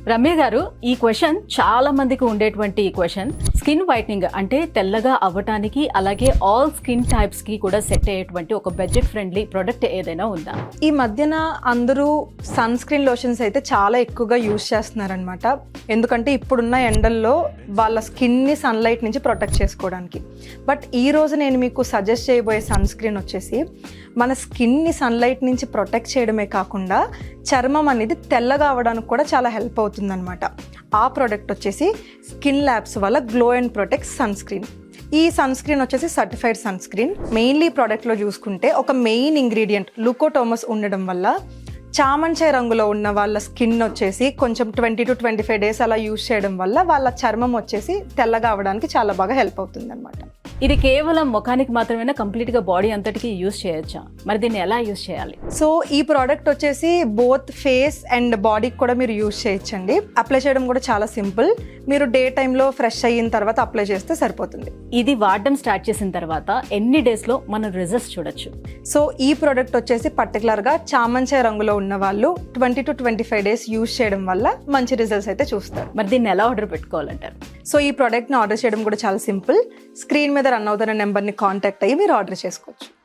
రమ్య గారు, ఈ క్వశ్చన్ చాలా మందికి ఉండేటువంటి క్వశ్చన్. స్కిన్ వైట్నింగ్ అంటే తెల్లగా అవ్వటానికి, అలాగే ఆల్ స్కిన్ టైప్స్ కి కూడా సెట్ అయ్యేటువంటి ఒక బడ్జెట్ ఫ్రెండ్లీ ప్రొడక్ట్ ఏదైనా ఉందా? ఈ మధ్యన అందరూ సన్ స్క్రీన్ లోషన్స్ అయితే చాలా ఎక్కువగా యూజ్ చేస్తున్నారనమాట. ఎందుకంటే ఇప్పుడున్న ఎండల్లో వాళ్ళ స్కిన్ని సన్లైట్ నుంచి ప్రొటెక్ట్ చేసుకోవడానికి. బట్ ఈ రోజు నేను మీకు సజెస్ట్ చేయబోయే సన్ స్క్రీన్ వచ్చేసి మన స్కిన్ని సన్లైట్ నుంచి ప్రొటెక్ట్ చేయడమే కాకుండా చర్మం అనేది తెల్లగా అవ్వడానికి కూడా చాలా హెల్ప్ అవుతుందన్నమాట. ఆ ప్రోడక్ట్ వచ్చేసి స్కిన్ ల్యాబ్స్ వల్ల glow and protect sunscreen. ఈ సన్ స్క్రీన్ వచ్చేసి సర్టిఫైడ్ సన్ స్క్రీన్. మెయిన్లీ ప్రోడక్ట్లో చూసుకుంటే ఒక మెయిన్ ఇంగ్రీడియంట్ లుకోటోమస్ ఉండడం వల్ల చామంచాయ రంగులో ఉన్న వాళ్ళ స్కిన్ వచ్చేసి కొంచెం 20 to 25 days అలా యూజ్ చేయడం వల్ల వాళ్ళ చర్మం వచ్చేసి తెల్లగా అవ్వడానికి చాలా బాగా హెల్ప్ అవుతుంది అనమాట. ఇది కేవలం ముఖానికి మాత్రమే కంప్లీట్ గా బాడీ అంతటికి యూజ్ చేయొచ్చా? మరి దీన్ని ఎలా యూజ్ చేయాలి? సో ఈ ప్రోడక్ట్ వచ్చేసి బోత్ ఫేస్ అండ్ బాడీకి కూడా మీరు యూజ్ చేయొచ్చండి. అప్లై చేయడం కూడా చాలా సింపుల్. మీరు డే టైంలో ఫ్రెష్ అయిన తర్వాత అప్లై చేస్తే సరిపోతుంది. ఇది వాడడం స్టార్ట్ చేసిన తర్వాత ఎన్ని డేస్ లో మనం రిజల్ట్స్ చూడొచ్చు? సో ఈ ప్రోడక్ట్ వచ్చేసి పర్టికులర్ గా చామంచాయ రంగులో ఉన్న వాళ్ళు 20 to 25 days యూజ్ చేయడం వల్ల మంచి రిజల్ట్స్ అయితే చూస్తారు. మరి దీన్ని ఎలా ఆర్డర్ పెట్టుకోవాలంటారు? సో ఈ ప్రోడక్ట్ని ఆర్డర్ చేయడం కూడా చాలా సింపుల్. స్క్రీన్ మీద రన్ అవుతున్న నెంబర్ని కాంటాక్ట్ అయ్యి మీరు ఆర్డర్ చేసుకోవచ్చు.